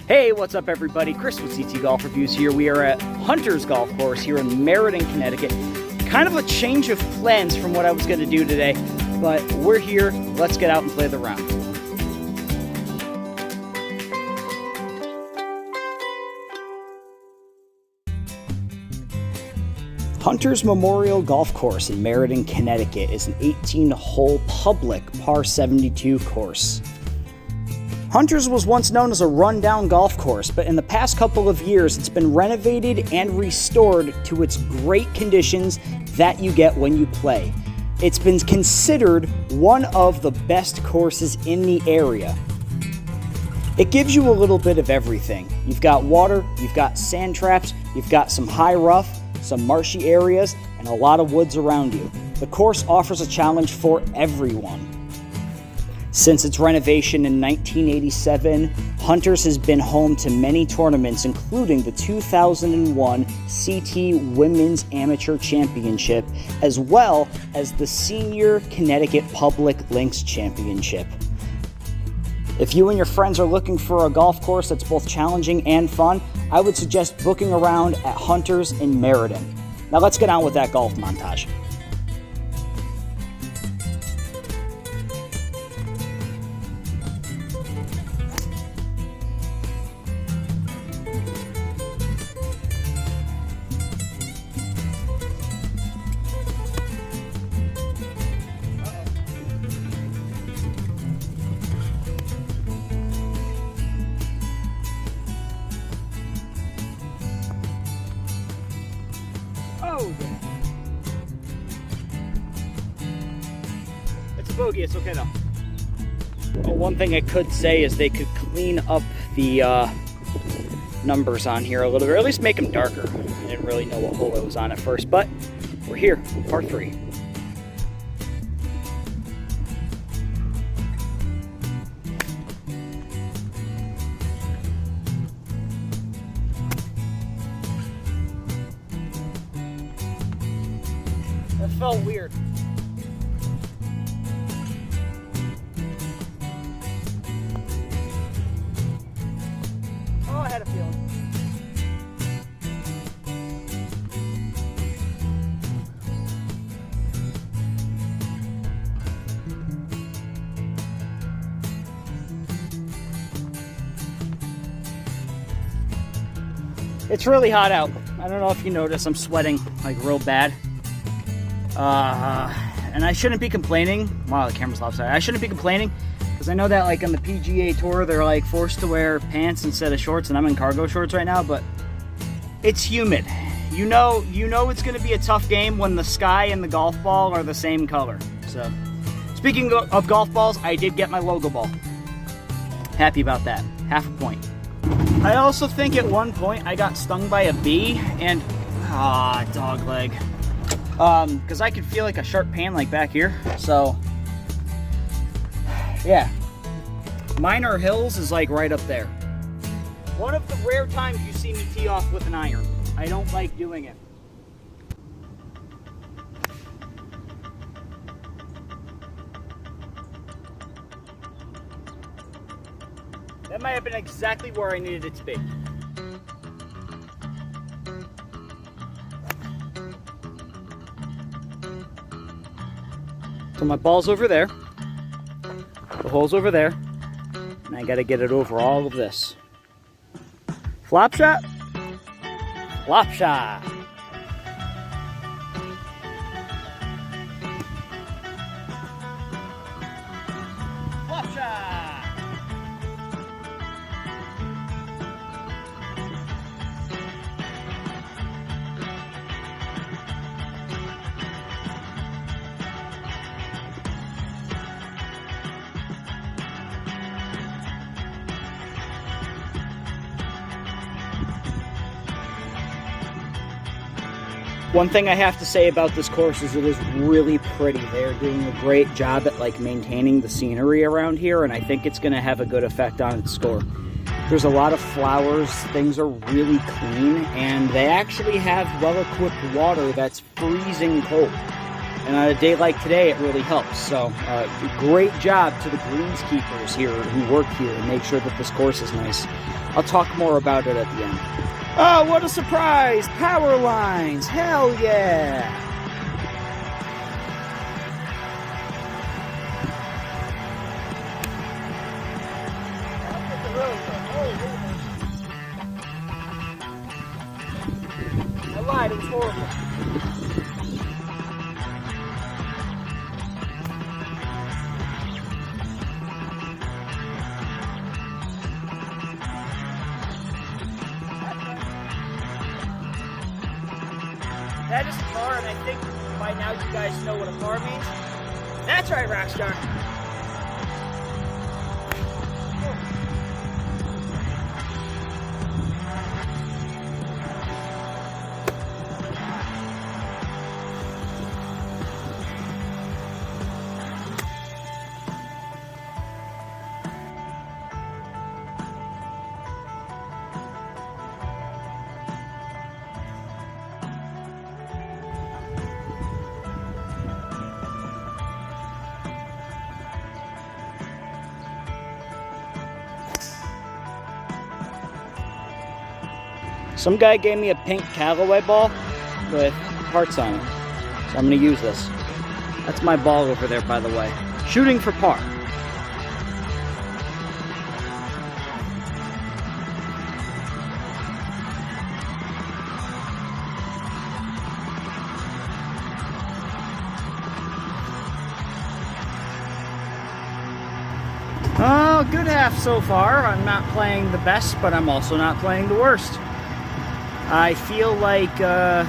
Hey, what's up everybody? Chris with CT Golf Reviews here. We are at Hunter's Golf Course here in Meriden, Connecticut. Kind of a change of plans from what I was going to do today, but we're here. Let's get out and play the round. Hunter's Memorial Golf Course in Meriden, Connecticut is an 18-hole public par 72 course. Hunter's was once known as a rundown golf course, but in the past couple of years, it's been renovated and restored to its great conditions that you get when you play. It's been considered one of the best courses in the area. It gives you a little bit of everything. You've got water, you've got sand traps, you've got some high rough, some marshy areas, and a lot of woods around you. The course offers a challenge for everyone. Since its renovation in 1987, Hunter's has been home to many tournaments, including the 2001 CT Women's Amateur Championship, as well as the Senior Connecticut Public Links Championship. If you and your friends are looking for a golf course that's both challenging and fun, I would suggest booking around at Hunter's in Meriden. Now let's get on with that golf montage. Oh, yeah. It's a bogey, it's okay though. Well, one thing I could say is they could clean up the numbers on here a little bit, or at least make them darker. I didn't really know what hole I was on at first, but we're here, par 3. That felt weird. Oh, I had a feeling. It's really hot out. I don't know if you notice, I'm sweating like real bad. And I shouldn't be complaining. Wow, the camera's lopsided. I shouldn't be complaining because I know that like on the PGA Tour they're like forced to wear pants instead of shorts, and I'm in cargo shorts right now, but it's humid. You know it's going to be a tough game when the sky and the golf ball are the same color. So, speaking of golf balls, I did get my logo ball. Happy about that. Half a point. I also think at one point I got stung by a bee and dog leg. Because I could feel like a sharp pain like back here. So, yeah. Minor Hills is like right up there. One of the rare times you see me tee off with an iron. I don't like doing it. That might have been exactly where I needed it to be. So my ball's over there, the hole's over there, and I gotta get it over all of this. Flop shot? Flop shot. Flop shot. One thing I have to say about this course is it is really pretty. They're doing a great job at like maintaining the scenery around here, and I think it's going to have a good effect on its score. There's a lot of flowers, things are really clean, and they actually have well-equipped water that's freezing cold. And on a day like today, it really helps. So, great job to the greenskeepers here who work here and make sure that this course is nice. I'll talk more about it at the end. Oh, what a surprise! Power lines! Hell yeah! I lied, it was horrible. That is a car, and I think by now you guys know what a car means. That's right, Rockstar. Some guy gave me a pink Callaway ball with hearts on it, so I'm going to use this. That's my ball over there, by the way. Shooting for par. Oh, good half so far. I'm not playing the best, but I'm also not playing the worst. I feel like the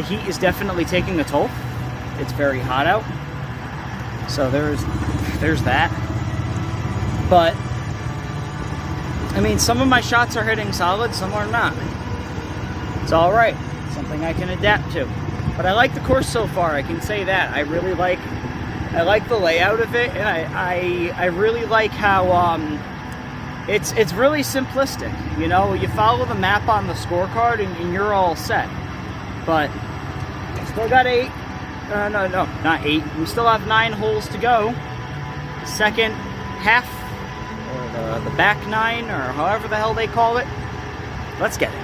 heat is definitely taking a toll. It's very hot out, so there's that. But I mean, some of my shots are hitting solid, some are not. It's all right. It's something I can adapt to. But I like the course so far. I can say that. I like the layout of it, and I really like how it's really simplistic. You know, you follow the map on the scorecard and you're all set. But still got no, not 8. We still have 9 holes to go. Second half, or the back 9, or however the hell they call it. Let's get it.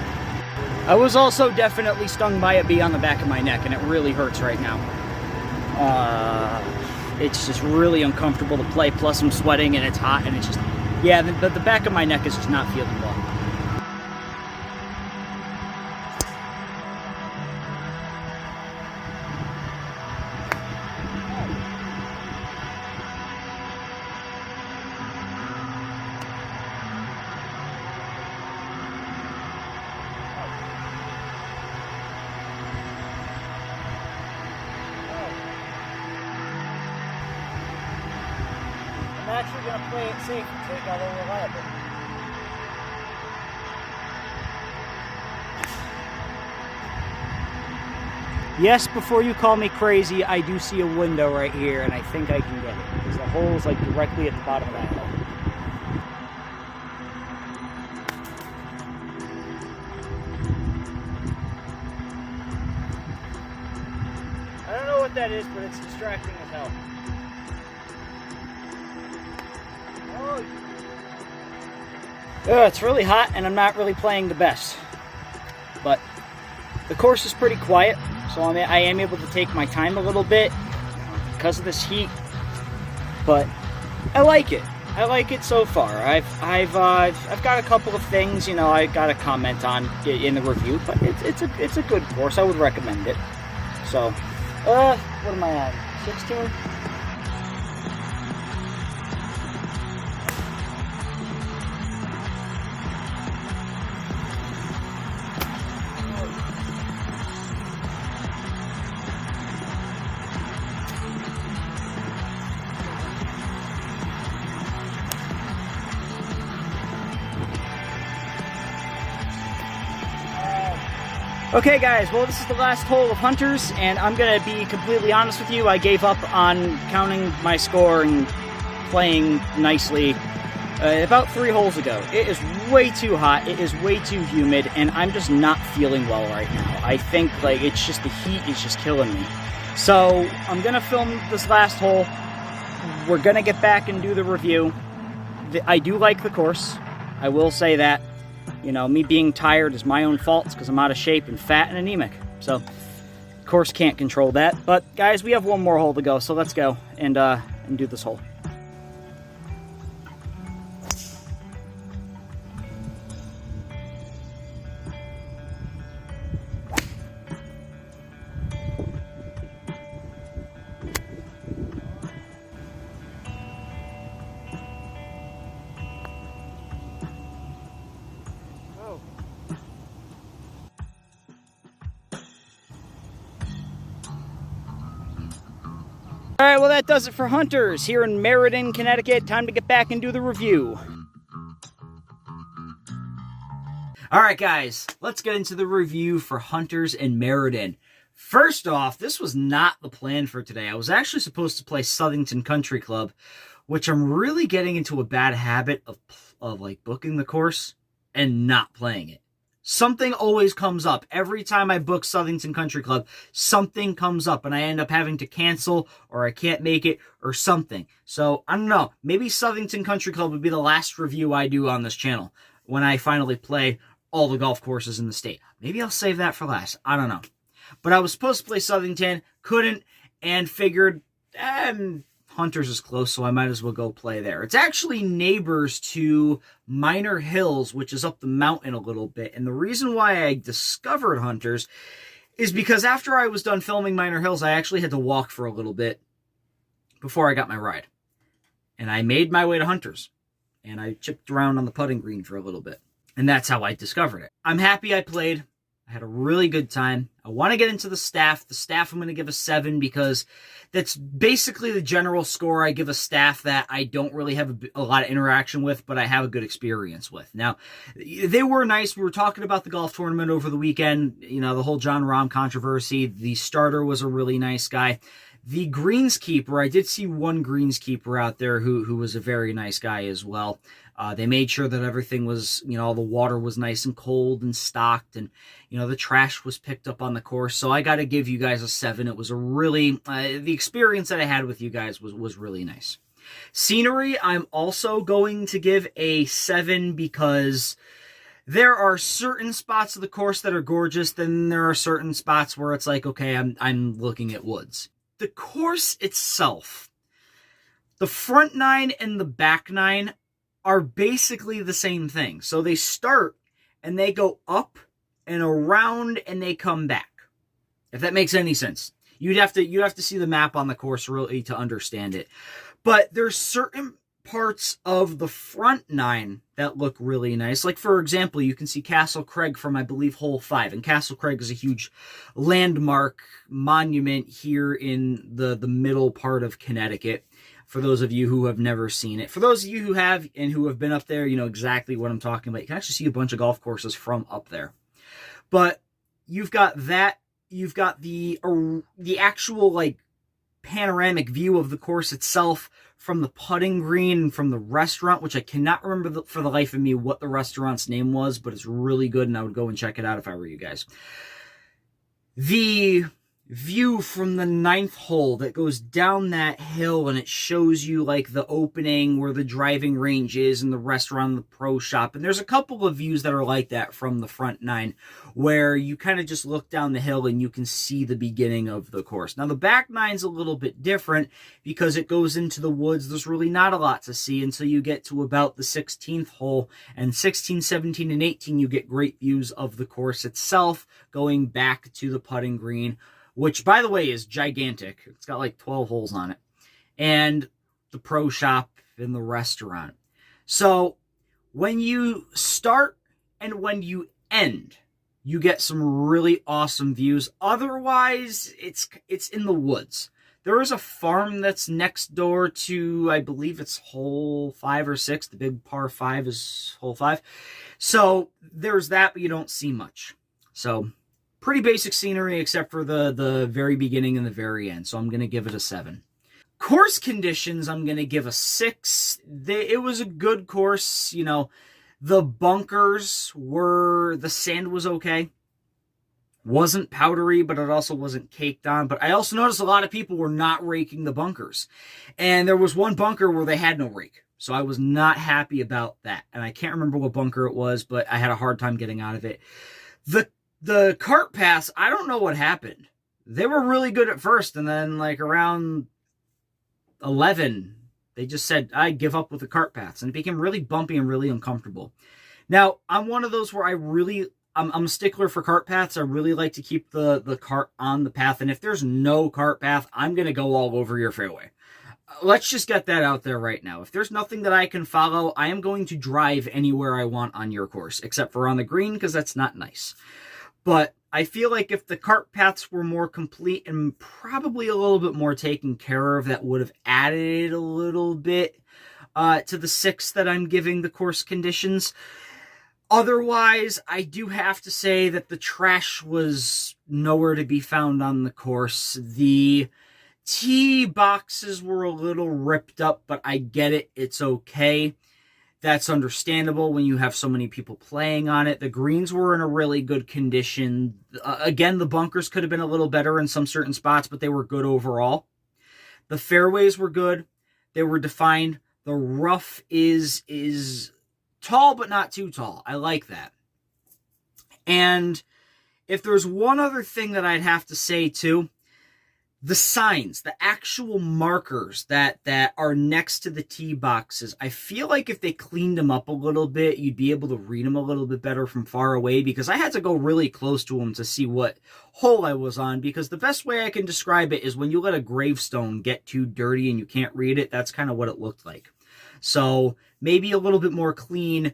I was also definitely stung by a bee on the back of my neck, and it really hurts right now. It's just really uncomfortable to play, plus I'm sweating and it's hot, and it's just, yeah, the back of my neck is just not feeling well. I'm actually going to play it safe and take out a reliable. Yes, before you call me crazy, I do see a window right here, and I think I can get it, because the hole is like directly at the bottom of that hill. I don't know what that is, but it's distracting as hell. It's really hot, and I'm not really playing the best. But the course is pretty quiet, so I am able to take my time a little bit because of this heat. But I like it. I like it so far. I've got a couple of things, you know, I got to comment on in the review, but it's a good course. I would recommend it. So, what am I at? 16? Okay guys, well this is the last hole of Hunters, and I'm going to be completely honest with you, I gave up on counting my score and playing nicely about 3 holes ago. It is way too hot, it is way too humid, and I'm just not feeling well right now. I think like it's just the heat is just killing me. So I'm going to film this last hole. We're going to get back and do the review. I do like the course. I will say that. You know, me being tired is my own fault because I'm out of shape and fat and anemic. So, of course, can't control that. But, guys, we have one more hole to go, so let's go and do this hole. Alright, well that does it for Hunters here in Meriden, Connecticut. Time to get back and do the review. Alright guys, let's get into the review for Hunters in Meriden. First off, this was not the plan for today. I was actually supposed to play Southington Country Club, which I'm really getting into a bad habit of like booking the course and not playing it. Something always comes up. Every time I book Southington Country Club, something comes up and I end up having to cancel or I can't make it or something. So, I don't know. Maybe Southington Country Club would be the last review I do on this channel when I finally play all the golf courses in the state. Maybe I'll save that for last. I don't know. But I was supposed to play Southington, couldn't, and figured, Hunters is close, so I might as well go play there. It's actually neighbors to Minor Hills, which is up the mountain a little bit. And the reason why I discovered Hunters is because after I was done filming Minor Hills, I actually had to walk for a little bit before I got my ride. And I made my way to Hunters. And I chipped around on the putting green for a little bit. And that's how I discovered it. I'm happy I played. I had a really good time. I want to get into the staff. The staff I'm going to give a 7 because that's basically the general score I give a staff that I don't really have a lot of interaction with, but I have a good experience with. Now, they were nice. We were talking about the golf tournament over the weekend, you know, the whole John Rahm controversy. The starter was a really nice guy. The greenskeeper, I did see one greenskeeper out there who was a very nice guy as well. They made sure that everything was, you know, all the water was nice and cold and stocked, and, you know, the trash was picked up on the course. So I got to give you guys a 7. It was a really, the experience that I had with you guys was really nice. Scenery, I'm also going to give a 7 because there are certain spots of the course that are gorgeous. Then there are certain spots where it's like, okay, I'm looking at woods. The course itself, the front 9 and the back 9 are basically the same thing. So they start and they go up and around and they come back. If that makes any sense. You'd have to see the map on the course really to understand it. But there's certain parts of the front 9 that look really nice. Like, for example, you can see Castle Craig from, I believe, hole 5. And Castle Craig is a huge landmark monument here in the middle part of Connecticut. For those of you who have never seen it. For those of you who have and who have been up there, you know exactly what I'm talking about. You can actually see a bunch of golf courses from up there. But you've got that. You've got the actual, like, panoramic view of the course itself from the putting green and from the restaurant, which I cannot remember for the life of me what the restaurant's name was, but it's really good, and I would go and check it out if I were you guys. The view from the 9th hole that goes down that hill, and it shows you like the opening where the driving range is and the restaurant and the pro shop. And there's a couple of views that are like that from the front 9 where you kind of just look down the hill and you can see the beginning of the course. Now the back 9's a little bit different because it goes into the woods. There's really not a lot to see until you get to about the 16th hole, and 16, 17, and 18 you get great views of the course itself going back to the putting green, which, by the way, is gigantic. It's got like 12 holes on it. And the pro shop and the restaurant. So when you start and when you end, you get some really awesome views. Otherwise, it's in the woods. There is a farm that's next door to, I believe it's hole 5 or 6. The big par 5 is hole 5. So there's that, but you don't see much. So pretty basic scenery except for the very beginning and the very end. So I'm going to give it a 7. Course conditions, I'm going to give a 6. It was a good course. You know, the bunkers were, the sand was okay. wasn't powdery, but it also wasn't caked on. But I also noticed a lot of people were not raking the bunkers. And there was one bunker where they had no rake. So I was not happy about that. And I can't remember what bunker it was, but I had a hard time getting out of it. The cart paths, I don't know what happened. They were really good at first, and then like around 11, they just said, I give up with the cart paths. And it became really bumpy and really uncomfortable. Now, I'm one of those where I'm a stickler for cart paths. I really like to keep the cart on the path. And if there's no cart path, I'm going to go all over your fairway. Let's just get that out there right now. If there's nothing that I can follow, I am going to drive anywhere I want on your course, except for on the green, because that's not nice. But I feel like if the cart paths were more complete and probably a little bit more taken care of, that would have added a little bit to the 6 that I'm giving the course conditions. Otherwise, I do have to say that the trash was nowhere to be found on the course. The tee boxes were a little ripped up, but I get it. It's okay. That's understandable when you have so many people playing on it. The greens were in a really good condition. Again, the bunkers could have been a little better in some certain spots, but they were good overall. The fairways were good. They were defined. The rough is tall, but not too tall. I like that. And if there's one other thing that I'd have to say too, the signs, the actual markers that are next to the tee boxes, I feel like if they cleaned them up a little bit, you'd be able to read them a little bit better from far away, because I had to go really close to them to see what hole I was on, because the best way I can describe it is when you let a gravestone get too dirty and you can't read it, that's kind of what it looked like. So maybe a little bit more clean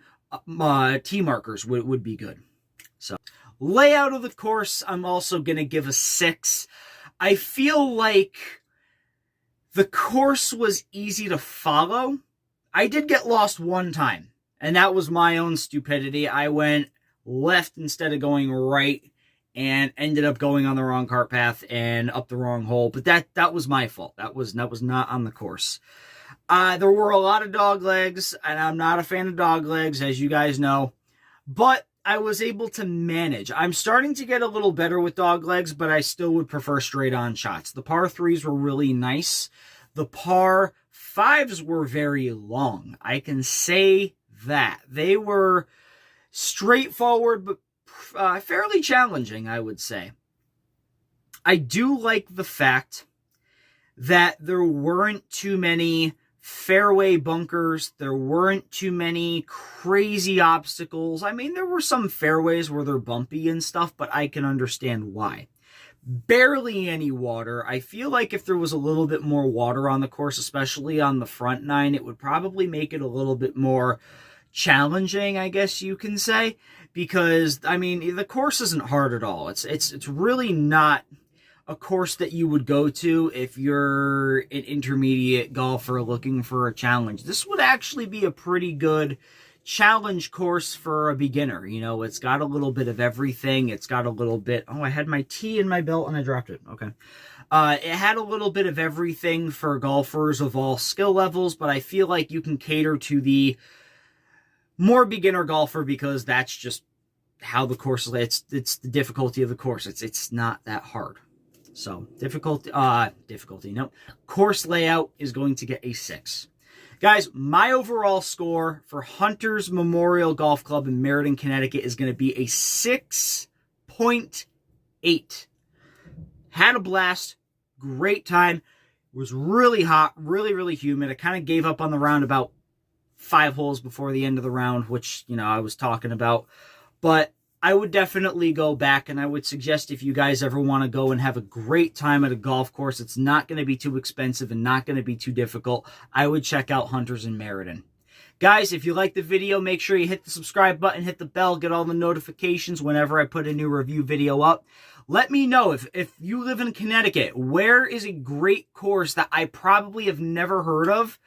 tee markers would be good. So layout of the course, I'm also going to give a 6. I feel like the course was easy to follow. I did get lost one time, and that was my own stupidity. I went left instead of going right and ended up going on the wrong cart path and up the wrong hole. But that was my fault. That was not on the course. There were a lot of dog legs, and I'm not a fan of dog legs, as you guys know. But I was able to manage. I'm starting to get a little better with dog legs, but I still would prefer straight on shots. The par 3s were really nice. The par 5s were very long. I can say that. They were straightforward, but fairly challenging, I would say. I do like the fact that there weren't too many fairway bunkers. There weren't too many crazy obstacles. I mean, there were some fairways where they're bumpy and stuff, but I can understand why. Barely any water. I feel like if there was a little bit more water on the course, especially on the front 9, it would probably make it a little bit more challenging, I guess you can say, because I mean, the course isn't hard at all. It's really not a course that you would go to if you're an intermediate golfer looking for a challenge. This would actually be a pretty good challenge course for a beginner. You know, it's got a little bit of everything. It's got a little bit... Oh, I had my tee in my belt and I dropped it. Okay. It had a little bit of everything for golfers of all skill levels, but I feel like you can cater to the more beginner golfer because that's just how the course is. It's the difficulty of the course. It's not that hard. So, course layout is going to get a 6. Guys, my overall score for Hunter's Memorial Golf Club in Meriden, Connecticut is going to be a 6.8. Had a blast. Great time. It was really hot, really, really humid. I kind of gave up on the round about 5 holes before the end of the round, which, you know, I was talking about. But I would definitely go back, and I would suggest if you guys ever want to go and have a great time at a golf course, it's not going to be too expensive and not going to be too difficult, I would check out Hunter's in Meriden. Guys, if you like the video, make sure you hit the subscribe button, hit the bell, get all the notifications whenever I put a new review video up. Let me know if you live in Connecticut, where is a great course that I probably have never heard of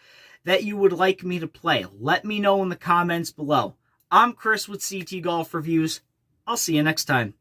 that you would like me to play? Let me know in the comments below. I'm Chris with CT Golf Reviews. I'll see you next time.